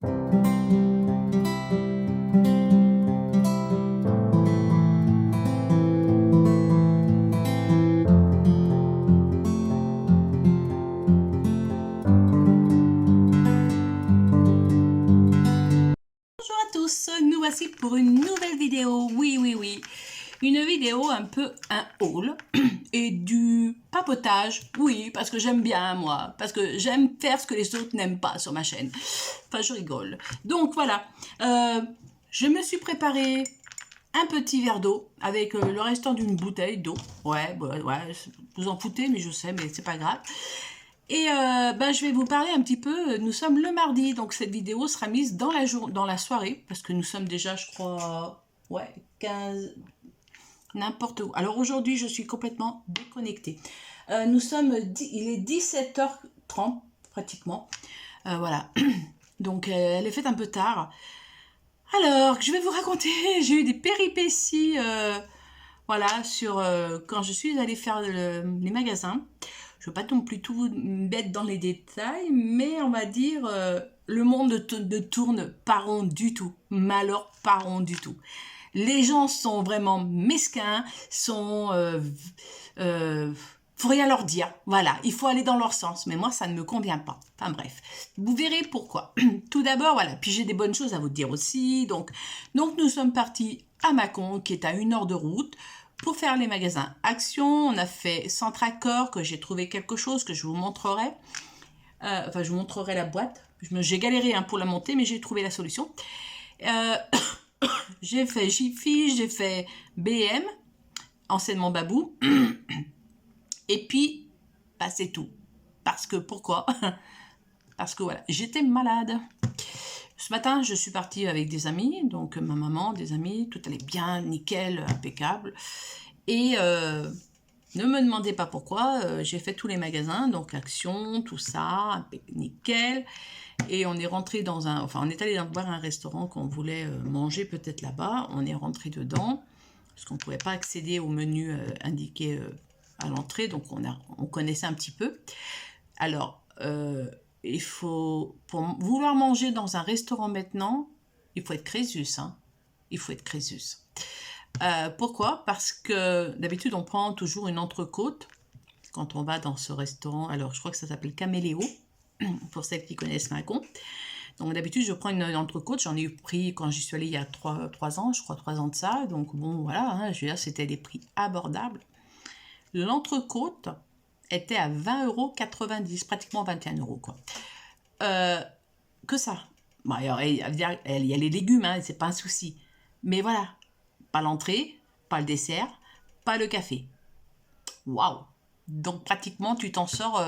Bonjour à tous, nous voici pour une nouvelle vidéo, oui, une vidéo un peu un haul et du papotage, oui, parce que j'aime bien moi, parce que j'aime faire ce que les autres n'aiment pas sur ma chaîne, enfin je rigole. Donc voilà, je me suis préparé un petit verre d'eau avec le restant d'une bouteille d'eau, ouais, vous en foutez mais je sais, mais c'est pas grave. Et je vais vous parler un petit peu, nous sommes le mardi, donc cette vidéo sera mise dans la soirée, parce que nous sommes déjà, je crois, 15, n'importe où. Alors aujourd'hui, je suis complètement déconnectée. Il est 17h30, pratiquement, voilà. Donc elle est faite un peu tard. Alors, je vais vous raconter, j'ai eu des péripéties, voilà, sur quand je suis allée faire les magasins. Je ne veux pas non plus tout mettre dans les détails, mais on va dire le monde ne tourne pas rond du tout. Mais alors, pas rond du tout. Les gens sont vraiment mesquins, faut rien leur dire. Voilà, il faut aller dans leur sens. Mais moi, ça ne me convient pas. Enfin bref, vous verrez pourquoi. Tout d'abord, voilà, puis j'ai des bonnes choses à vous dire aussi. Donc nous sommes partis à Mâcon, qui est à 1 heure de route, pour faire les magasins Action. On a fait Centracor, que j'ai trouvé quelque chose que je vous montrerai. Enfin, je vous montrerai la boîte. J'ai galéré pour la monter, mais j'ai trouvé la solution. J'ai fait Jiffy, j'ai fait BM, anciennement Babou. Et puis, c'est tout. Parce que, pourquoi? Parce que voilà, j'étais malade. Ce matin, je suis partie avec des amis, donc ma maman, des amis, tout allait bien, nickel, impeccable. Et ne me demandez pas pourquoi, j'ai fait tous les magasins, donc Action, tout ça, nickel. Et on est rentré on est allé voir un restaurant qu'on voulait manger peut-être là-bas. On est rentré dedans, parce qu'on ne pouvait pas accéder au menu indiqué à l'entrée, donc on connaissait un petit peu. Alors, pour vouloir manger dans un restaurant maintenant, il faut être Crésus, hein. Il faut être Crésus. Pourquoi? Parce que d'habitude, on prend toujours une entrecôte quand on va dans ce restaurant. Alors, je crois que ça s'appelle Caméléo, pour celles qui connaissent Mâcon. Donc, d'habitude, je prends une entrecôte. J'en ai pris quand j'y suis allée il y a 3 ans, je crois 3 ans de ça. Donc, bon, voilà, hein, je veux dire, c'était des prix abordables. L'entrecôte était à 20,90 €, pratiquement 21 €, quoi. Que ça. Bon, alors, il y a les légumes, hein, c'est pas un souci. Mais voilà, pas l'entrée, pas le dessert, pas le café. Waouh! Donc pratiquement, tu t'en sors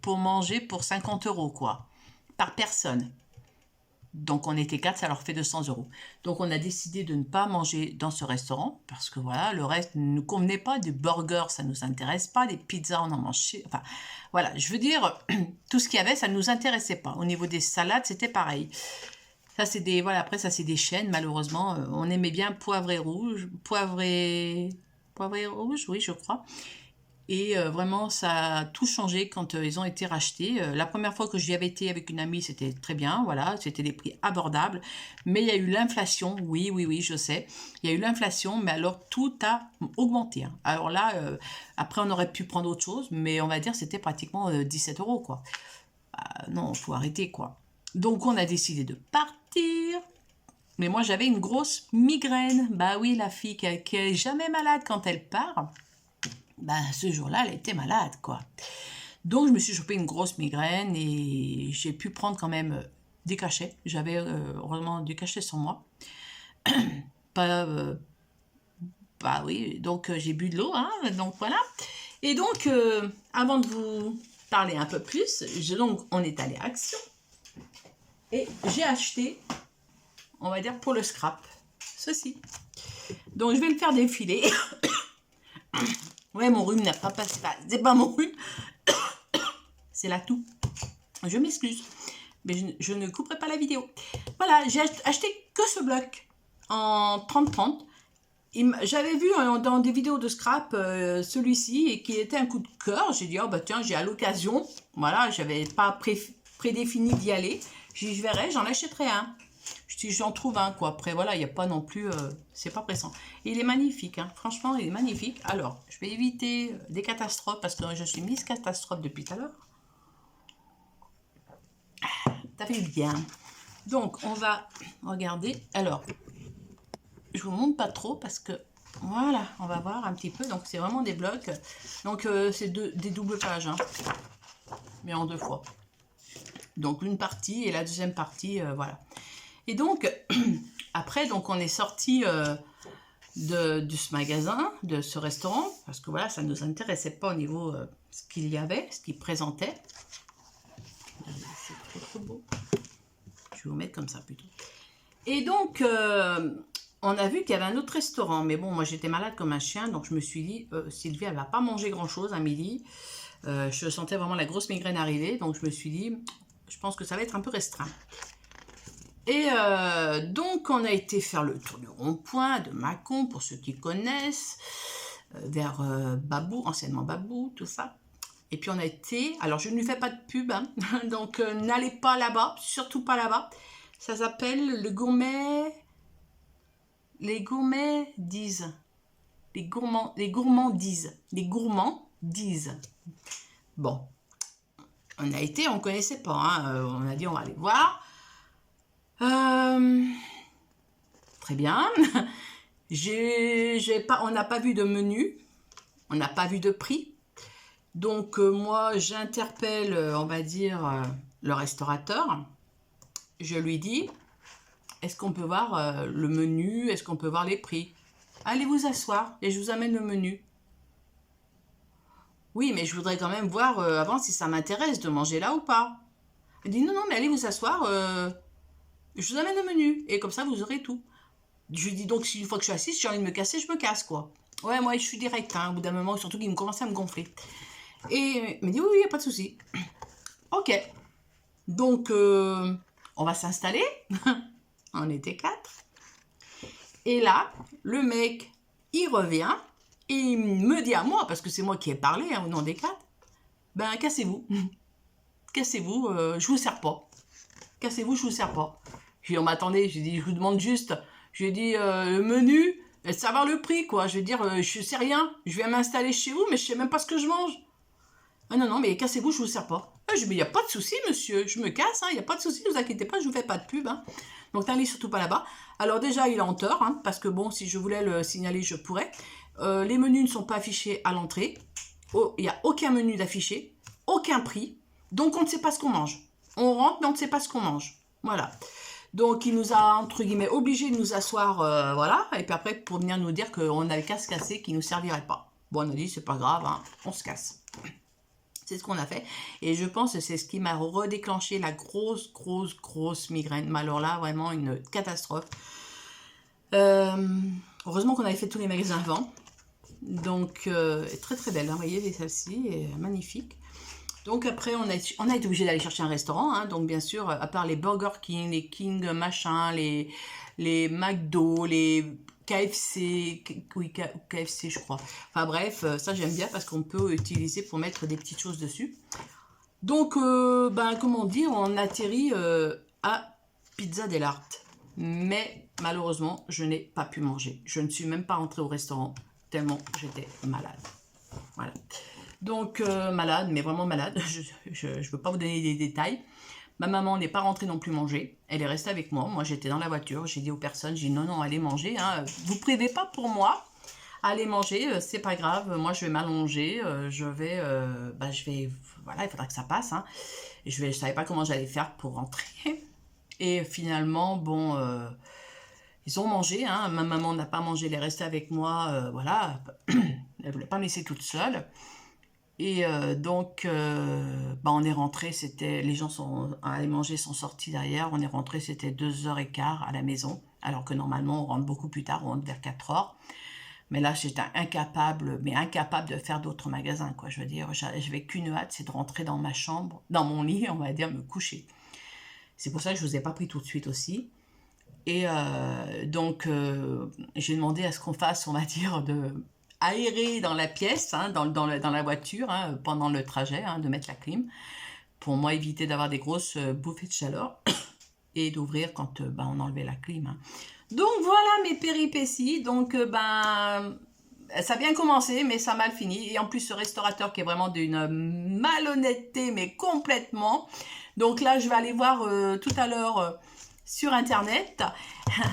pour manger pour 50 €, quoi, par personne. Donc on était 4, ça leur fait 200 €. Donc on a décidé de ne pas manger dans ce restaurant, parce que voilà, le reste ne nous convenait pas. Des burgers, ça ne nous intéresse pas. Des pizzas, on en mange. Enfin, voilà, je veux dire, tout ce qu'il y avait, ça ne nous intéressait pas. Au niveau des salades, c'était pareil. Ça, c'est après, ça, c'est des chaînes, malheureusement. On aimait bien poivré rouge, poivré rouge, oui, je crois. Et vraiment, ça a tout changé quand ils ont été rachetés. La première fois que j'y avais été avec une amie, c'était très bien, voilà, c'était des prix abordables. Mais il y a eu l'inflation, oui, je sais. Il y a eu l'inflation, mais alors tout a augmenté, hein. Alors là, après, on aurait pu prendre autre chose, mais on va dire c'était pratiquement 17 €, quoi. Non, il faut arrêter, quoi. Donc, on a décidé de partir. Mais moi, j'avais une grosse migraine. Bah oui, la fille qui est jamais malade quand elle part, ce jour-là, elle était malade, quoi. Donc, je me suis chopé une grosse migraine et j'ai pu prendre quand même des cachets. J'avais heureusement du cachet sur moi. Oui, donc j'ai bu de l'eau, hein, donc voilà. Et donc, avant de vous parler un peu plus, on est allé à Action. Et j'ai acheté, on va dire pour le scrap, ceci. Donc, je vais le faire défiler. Ouais, mon rhume n'a pas passé. C'est pas mon rhume. C'est la toux. Je m'excuse. Mais je ne couperai pas la vidéo. Voilà, j'ai acheté que ce bloc en 30-30. J'avais vu dans des vidéos de scrap celui-ci et qui était un coup de cœur. J'ai dit, oh bah tiens, j'ai à l'occasion. Voilà, j'avais pas prédéfini d'y aller. Je verrai, j'en achèterai un. Si j'en trouve un, quoi. Après, voilà, il n'y a pas non plus... c'est pas pressant. Et il est magnifique, hein. Franchement, il est magnifique. Alors, je vais éviter des catastrophes, parce que je suis Miss Catastrophe depuis tout à l'heure. Ça fait bien. Donc, on va regarder. Alors, je vous montre pas trop, parce que... Voilà, on va voir un petit peu. Donc, c'est vraiment des blocs. Donc, c'est des doubles pages, hein. Mais en 2 fois. Donc, une partie et la deuxième partie, voilà. Et donc, après, donc, on est sorti de ce magasin, de ce restaurant, parce que voilà, ça ne nous intéressait pas au niveau ce qu'il y avait, ce qu'il présentait. C'est trop beau. Je vais vous mettre comme ça plutôt. Et donc, on a vu qu'il y avait un autre restaurant, mais bon, moi j'étais malade comme un chien, donc je me suis dit, Sylvie, elle va pas manger grand-chose à midi. Je sentais vraiment la grosse migraine arriver, donc je me suis dit, je pense que ça va être un peu restreint. Et donc, on a été faire le tour du rond-point de Mâcon, pour ceux qui connaissent, vers Babou, anciennement Babou, tout ça. Et puis, on a été... Alors, je ne lui fais pas de pub, hein, donc n'allez pas là-bas, surtout pas là-bas. Ça s'appelle le gourmet... Les gourmandises. Les gourmandises. Les gourmandises. Bon. On a été, on ne connaissait pas, hein, on a dit, on va aller voir. Très bien. On n'a pas vu de menu, on n'a pas vu de prix. Donc moi, j'interpelle, on va dire, le restaurateur. Je lui dis, est-ce qu'on peut voir le menu, est-ce qu'on peut voir les prix? Allez vous asseoir et je vous amène le menu. Oui, mais je voudrais quand même voir avant si ça m'intéresse de manger là ou pas. Elle dit, non, non, mais allez vous asseoir, je vous amène le menu, et comme ça, vous aurez tout. Je lui dis donc, si une fois que je suis assise, si j'ai envie de me casser, je me casse, quoi. Ouais, moi, je suis direct, hein, au bout d'un moment, surtout qu'il me commençait à me gonfler. Et il me dit, oui, il n'y a pas de souci. Ok. Donc, on va s'installer. On était 4. Et là, le mec, il revient, et il me dit à moi, parce que c'est moi qui ai parlé, hein, au nom des 4, ben, cassez-vous. Cassez-vous, je vous sers pas. Cassez-vous, je vous sers pas. Je lui ai dit, on m'attendait, j'ai dit, je vous demande juste, je lui ai dit, le menu, et savoir le prix, quoi. Je veux dire, je sais rien, je viens m'installer chez vous, mais je sais même pas ce que je mange. Ah non, non, mais cassez-vous, je vous sers pas. Ah, je lui ai dit, mais il n'y a pas de souci, monsieur, je me casse, il n'y a pas de souci, ne vous inquiétez pas, je vous fais pas de pub. Hein. Donc, n'allez surtout pas là-bas. Alors déjà, il a en tort, hein, parce que bon, si je voulais le signaler, je pourrais. Les menus ne sont pas affichés à l'entrée. Oh, il n'y a aucun menu d'affiché, aucun prix. Donc, on ne sait pas ce qu'on mange. On rentre, mais on ne sait pas ce qu'on mange. Voilà. Donc, il nous a, entre guillemets, obligés de nous asseoir, voilà. Et puis après, pour venir nous dire qu'on avait qu'à se casser, qu'il ne nous servirait pas. Bon, on a dit, c'est pas grave, hein, on se casse. C'est ce qu'on a fait. Et je pense que c'est ce qui m'a redéclenché la grosse migraine. Mais alors là, vraiment une catastrophe. Heureusement qu'on avait fait tous les magasins avant. Donc, très belle, hein, vous voyez, celle-ci est magnifique. Donc après, on a été obligé d'aller chercher un restaurant. Hein, donc bien sûr, à part les Burger King, les King machin, les McDo, les KFC, oui, KFC je crois. Enfin bref, ça j'aime bien parce qu'on peut utiliser pour mettre des petites choses dessus. Donc, comment dire, on atterrit à Pizza dell'Arte. Mais malheureusement, je n'ai pas pu manger. Je ne suis même pas rentrée au restaurant tellement j'étais malade. Voilà. Donc, malade, mais vraiment malade. Je ne veux pas vous donner des détails. Ma maman n'est pas rentrée non plus manger. Elle est restée avec moi. Moi, j'étais dans la voiture. J'ai dit aux personnes, j'ai dit non, non, allez manger. Hein. Vous ne privez pas pour moi. Allez manger, c'est pas grave. Moi, je vais m'allonger. Je vais, voilà, il faudra que ça passe. Hein. Et je savais pas comment j'allais faire pour rentrer. Et finalement, bon, ils ont mangé. Hein. Ma maman n'a pas mangé. Elle est restée avec moi. Voilà. Elle voulait pas me laisser toute seule. Et donc, on est rentré, les gens sont allés manger, sont sortis derrière. On est rentré, c'était 2h15 à la maison, alors que normalement, on rentre beaucoup plus tard, on rentre vers 4h. Mais là, j'étais incapable de faire d'autres magasins, quoi. Je veux dire, j'avais qu'une hâte, c'est de rentrer dans ma chambre, dans mon lit, on va dire, me coucher. C'est pour ça que je ne vous ai pas pris tout de suite aussi. Et donc, j'ai demandé à ce qu'on fasse, on va dire, aérer dans la pièce, hein, dans la voiture, hein, pendant le trajet, hein, de mettre la clim. pour moi éviter d'avoir des grosses bouffées de chaleur et d'ouvrir quand on enlevait la clim. Hein. Donc voilà mes péripéties. Donc ça a bien commencé, mais ça a mal fini. Et en plus, ce restaurateur qui est vraiment d'une malhonnêteté, mais complètement. Donc là, je vais aller voir tout à l'heure sur Internet.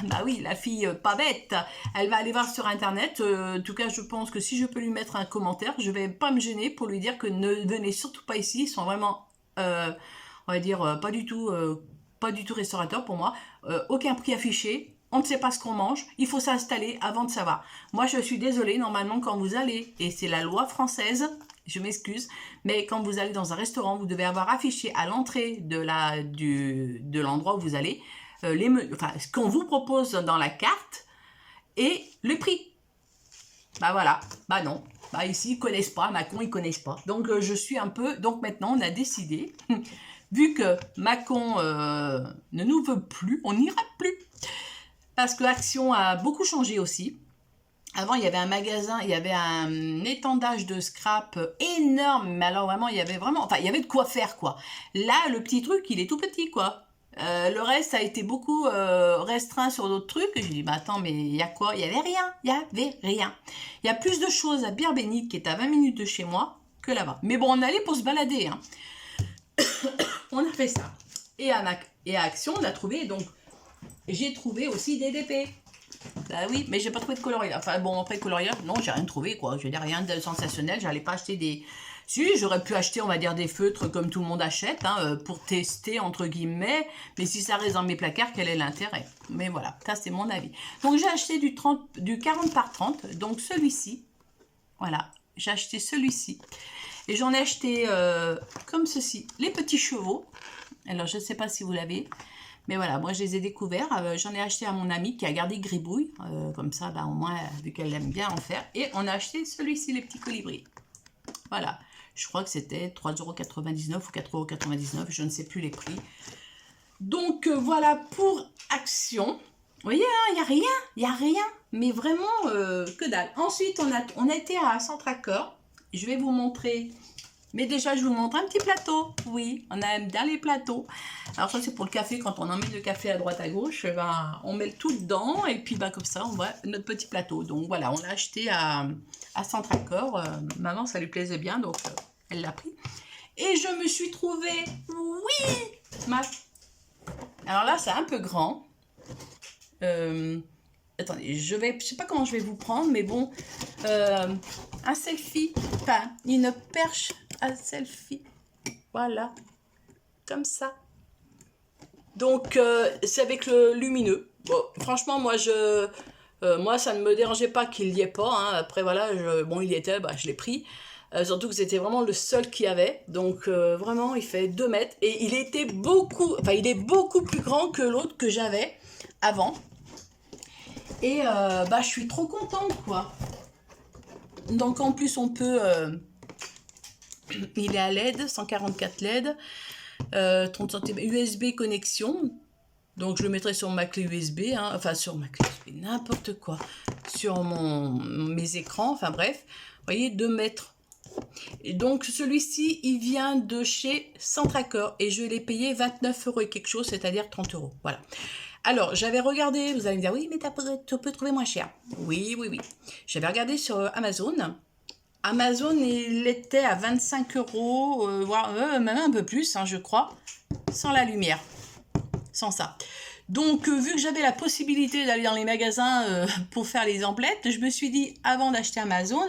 Bah oui, la fille pas bête. Elle va aller voir sur Internet. En tout cas, je pense que si je peux lui mettre un commentaire, je vais pas me gêner pour lui dire que ne venez surtout pas ici. Ils sont vraiment, on va dire, pas du tout restaurateurs pour moi. Aucun prix affiché. On ne sait pas ce qu'on mange, il faut s'installer avant de savoir. Moi, je suis désolée, normalement, quand vous allez, et c'est la loi française, je m'excuse, mais quand vous allez dans un restaurant, vous devez avoir affiché à l'entrée de l'endroit où vous allez, ce qu'on vous propose dans la carte et le prix. Bah voilà, bah non. Bah ici, ils connaissent pas, Macron, ils connaissent pas. Donc, je suis un peu... Donc maintenant, on a décidé, vu que Macron ne nous veut plus, on n'ira plus. Parce que Action a beaucoup changé aussi. Avant, il y avait un magasin, il y avait un étendage de scrap énorme. Mais alors vraiment, il y avait de quoi faire, quoi. Là, le petit truc, il est tout petit, quoi. Le reste a été beaucoup restreint sur d'autres trucs. J'ai dit, bah attends, mais il y a quoi? Il y avait rien. Il y a plus de choses à Birbénic, qui est à 20 minutes de chez moi, que là-bas. Mais bon, on allait pour se balader. Hein. On a fait ça. Et à Action, on a trouvé, donc... J'ai trouvé aussi des DP. Bah oui, mais j'ai pas trouvé de coloriage. Enfin bon, après coloriage, non, j'ai rien trouvé quoi. Je veux dire, rien de sensationnel. J'allais pas acheter des... Si, j'aurais pu acheter, on va dire, des feutres comme tout le monde achète, hein, pour tester, entre guillemets. Mais si ça reste dans mes placards, quel est l'intérêt? Mais voilà, ça c'est mon avis. Donc j'ai acheté du 40 par 30, donc celui-ci. Voilà, j'ai acheté celui-ci. Et j'en ai acheté comme ceci, les petits chevaux. Alors je ne sais pas si vous l'avez. Mais voilà, moi je les ai découverts. J'en ai acheté à mon amie qui a gardé Gribouille. Comme ça, bah, au moins, vu qu'elle aime bien en faire. Et on a acheté celui-ci, les petits colibris. Voilà. Je crois que c'était 3,99 € ou 4,99 €. Je ne sais plus les prix. Donc voilà pour Action. Vous voyez, il n'y a rien. Mais vraiment, que dalle. Ensuite, on a été à Centracor. Je vais vous montrer... Mais déjà, je vous montre un petit plateau. Oui, on aime bien les plateaux. Alors ça, c'est pour le café. Quand on emmène le café à droite, à gauche, ben, on met tout dedans. Et puis, ben, comme ça, on voit notre petit plateau. Donc voilà, on l'a acheté à Centracor. Maman, ça lui plaisait bien, donc elle l'a pris. Et je me suis trouvée... Oui, alors là, c'est un peu grand. Attendez, je sais pas comment je vais vous prendre, mais bon, un selfie, enfin, une perche à selfie, voilà, comme ça. Donc, c'est avec le lumineux. Bon, franchement, moi, ça ne me dérangeait pas qu'il n'y ait pas, hein. Après, voilà, bon, il y était, bah, je l'ai pris. Surtout que c'était vraiment le seul qu'il y avait. Donc, vraiment, il fait 2 mètres. Et il est beaucoup plus grand que l'autre que j'avais avant. Et bah, je suis trop contente, quoi. Donc, en plus, on peut... il est à LED, 144 LED, 30 cm USB connexion. Donc, je le mettrai sur ma clé USB, hein, enfin, sur ma clé USB, n'importe quoi. Sur mes écrans, enfin, bref. Vous voyez, 2 mètres. Et donc, celui-ci, il vient de chez Centracor. Et je l'ai payé 29 € et quelque chose, c'est-à-dire 30 €. Voilà. Alors, j'avais regardé, vous allez me dire, oui, mais tu peux trouver moins cher. Oui. J'avais regardé sur Amazon. Amazon, il était à 25 €, voire même un peu plus, hein, je crois, sans la lumière, sans ça. Donc, vu que j'avais la possibilité d'aller dans les magasins pour faire les emplettes, je me suis dit, avant d'acheter Amazon,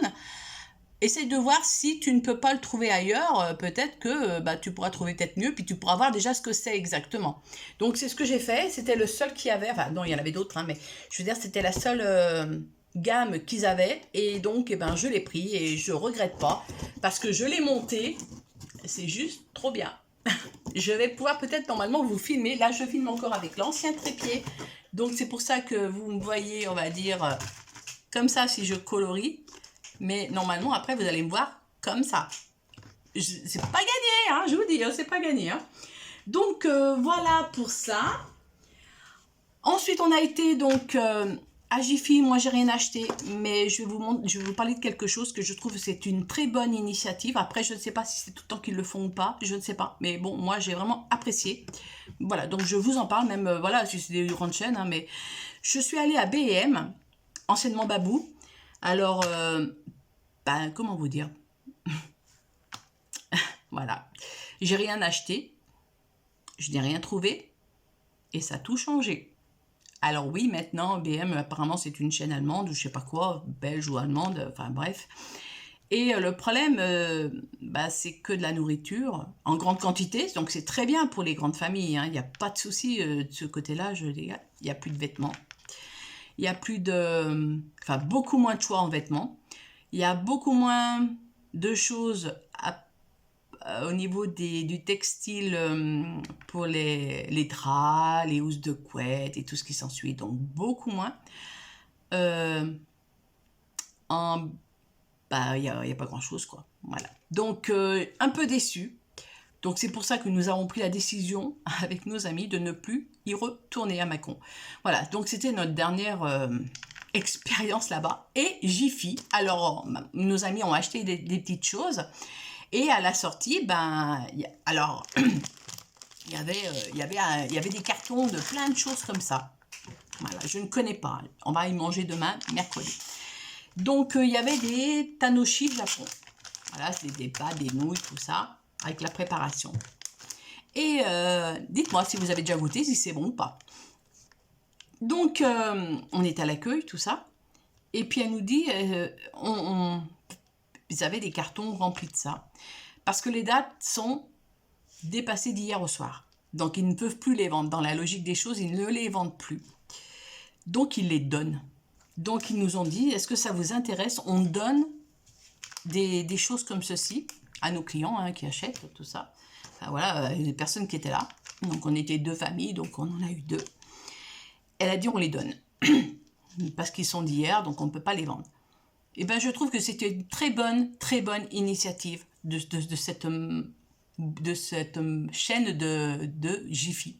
essaye de voir si tu ne peux pas le trouver ailleurs. Peut-être que tu pourras trouver peut-être mieux, puis tu pourras voir déjà ce que c'est exactement. Donc, c'est ce que j'ai fait. C'était le seul qu'il y avait. Enfin, non, il y en avait d'autres, hein, mais je veux dire, c'était la seule gamme qu'ils avaient. Et donc, je l'ai pris et je regrette pas parce que je l'ai monté. C'est juste trop bien. Je vais pouvoir peut-être normalement vous filmer. Là, je filme encore avec l'ancien trépied. Donc, c'est pour ça que vous me voyez, on va dire, comme ça si je colorie. Mais normalement, après, vous allez me voir comme ça. C'est pas gagné, hein, je vous dis, hein, c'est pas gagné. Hein. Donc, voilà pour ça. Ensuite, on a été donc À Jiffy, moi j'ai rien acheté, mais je vais vous parler de quelque chose que je trouve que c'est une très bonne initiative. Après, je ne sais pas si c'est tout le temps qu'ils le font ou pas, je ne sais pas. Mais bon, moi j'ai vraiment apprécié. Voilà, donc je vous en parle, même, voilà, si c'est des grandes chaînes, hein, mais je suis allée à B&M, anciennement Babou. Alors, ben, comment vous dire? Voilà, j'ai rien acheté, je n'ai rien trouvé, et ça a tout changé. Alors oui, maintenant, B&M, apparemment, c'est une chaîne allemande, ou je sais pas quoi, belge ou allemande, enfin bref. Et le problème, bah, c'est que de la nourriture, en grande quantité, donc c'est très bien pour les grandes familles, hein, il n'y a pas de souci de ce côté-là, il n'y a plus de vêtements. Il y a plus de... Enfin, beaucoup moins de choix en vêtements. Il y a beaucoup moins de choses au niveau du textile pour les draps, les housses de couette et tout ce qui s'ensuit. Donc, beaucoup moins. Bah, il n'y a pas grand-chose, quoi. Voilà. Donc, un peu déçu. Donc, c'est pour ça que nous avons pris la décision avec nos amis de ne plus y retourner à Mâcon. Voilà, donc c'était notre dernière expérience là-bas. Et Jiffy, alors, nos amis ont acheté des petites choses. Et à la sortie, ben, alors, il y avait des cartons de plein de choses comme ça. Voilà, je ne connais pas. On va y manger demain, mercredi. Donc, il y avait des tanoshi Japon. Voilà, c'est des pâtes, des nouilles, tout ça, avec la préparation. Et dites-moi si vous avez déjà goûté, si c'est bon ou pas. Donc, on est à l'accueil, tout ça. Et puis, elle nous dit, ils avaient des cartons remplis de ça. Parce que les dates sont dépassées d'hier au soir. Donc, ils ne peuvent plus les vendre. Dans la logique des choses, ils ne les vendent plus. Donc, ils les donnent. Donc, ils nous ont dit, est-ce que ça vous intéresse? On donne des choses comme ceci à nos clients hein, qui achètent tout ça. Enfin, voilà, les personnes qui étaient là. Donc, on était 2 familles, donc on en a eu 2. Elle a dit, on les donne. Parce qu'ils sont d'hier, donc on ne peut pas les vendre. Et bien, je trouve que c'était une très bonne initiative de cette chaîne de Jiffy.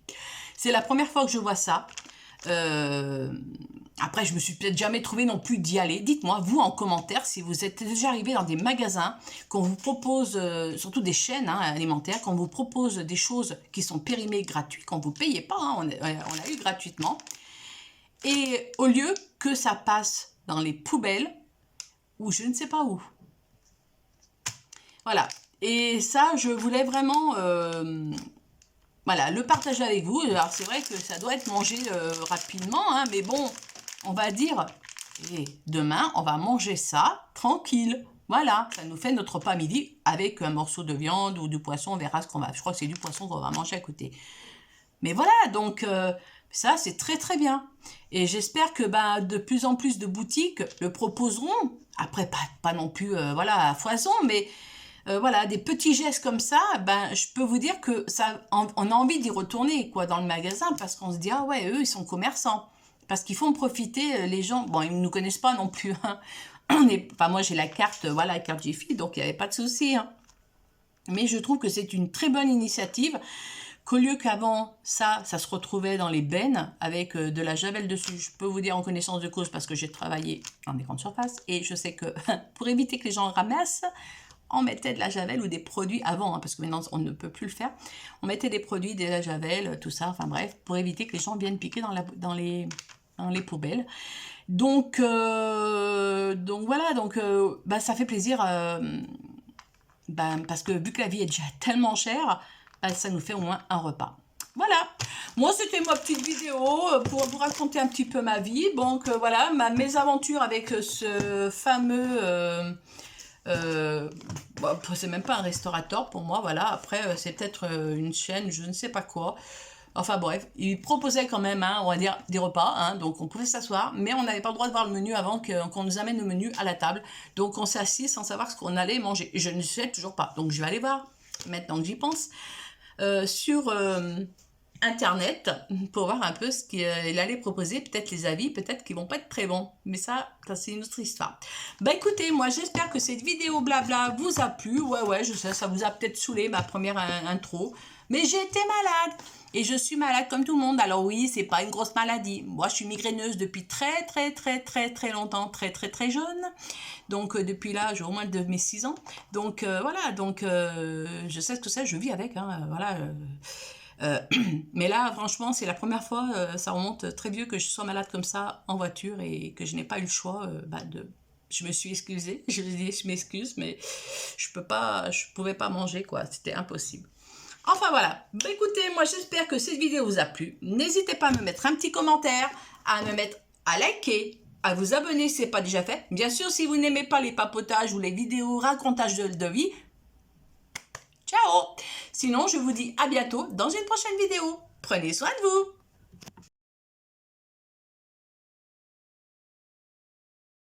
C'est la première fois que je vois ça. Après, je me suis peut-être jamais trouvé non plus d'y aller. Dites-moi, vous, en commentaire, si vous êtes déjà arrivé dans des magasins qu'on vous propose, surtout des chaînes hein, alimentaires, qu'on vous propose des choses qui sont périmées gratuites, qu'on ne vous payez pas, hein, on a eu gratuitement. Et au lieu que ça passe dans les poubelles, ou je ne sais pas où. Voilà. Et ça, je voulais vraiment... voilà, le partager avec vous. Alors, c'est vrai que ça doit être mangé rapidement, hein, mais bon, on va dire, et demain, on va manger ça tranquille. Voilà, ça nous fait notre repas midi avec un morceau de viande ou du poisson. On verra ce qu'on va... Je crois que c'est du poisson qu'on va manger à côté. Mais voilà, donc ça, c'est très très bien. Et j'espère que bah, de plus en plus de boutiques le proposeront. Après, pas non plus voilà, à foison, mais... voilà, des petits gestes comme ça, ben, je peux vous dire que ça, on a envie d'y retourner quoi, dans le magasin parce qu'on se dit, ah ouais, eux, ils sont commerçants. Parce qu'ils font profiter les gens. Bon, ils ne nous connaissent pas non plus. Hein. Enfin, moi, j'ai la carte, voilà, la carte Jiffy, donc il n'y avait pas de souci. Hein. Mais je trouve que c'est une très bonne initiative. Qu'au lieu qu'avant, ça se retrouvait dans les bennes avec de la javel dessus. Je peux vous dire en connaissance de cause parce que j'ai travaillé dans des grandes surfaces. Et je sais que pour éviter que les gens ramassent, on mettait de la javel ou des produits avant, hein, parce que maintenant on ne peut plus le faire. On mettait des produits, de la javel, tout ça, enfin bref, pour éviter que les gens viennent piquer dans les poubelles. Donc voilà, donc bah, ça fait plaisir, bah, parce que vu que la vie est déjà tellement chère, bah, ça nous fait au moins un repas. Voilà, moi c'était ma petite vidéo pour vous raconter un petit peu ma vie. Donc voilà, mes aventures avec ce fameux... bon, c'est même pas un restaurateur pour moi, voilà. Après, c'est peut-être une chaîne, je ne sais pas quoi. Enfin bref, il proposait quand même, hein, on va dire, des repas, hein, donc on pouvait s'asseoir, mais on n'avait pas le droit de voir le menu avant qu'on nous amène le menu à la table. Donc on s'est assis sans savoir ce qu'on allait manger. Je ne sais toujours pas, donc je vais aller voir, maintenant que j'y pense, sur... Internet pour voir un peu ce qu'il allait proposer, peut-être les avis, peut-être qu'ils vont pas être très bons, mais ça c'est une autre histoire. Bah écoutez, moi j'espère que cette vidéo blabla vous a plu. Ouais je sais, ça vous a peut-être saoulé ma première intro, Mais j'ai été malade. Et je suis malade comme tout le monde. Alors oui, c'est pas une grosse maladie. Moi, je suis migraineuse depuis très longtemps, très jeune. Donc depuis l'âge au moins de mes 6 ans. Donc voilà, donc je sais ce que c'est, je vis avec. Hein, voilà. Mais là, franchement, c'est la première fois, ça remonte très vieux que je sois malade comme ça en voiture et que je n'ai pas eu le choix de... Je me suis excusée, je lui ai dit je m'excuse, mais je pouvais pas manger quoi, c'était impossible. Enfin voilà, bah, écoutez, moi j'espère que cette vidéo vous a plu. N'hésitez pas à me mettre un petit commentaire, à liker, à vous abonner si ce n'est pas déjà fait. Bien sûr, si vous n'aimez pas les papotages ou les vidéos racontages de vie, ciao! Sinon, je vous dis à bientôt dans une prochaine vidéo. Prenez soin de vous!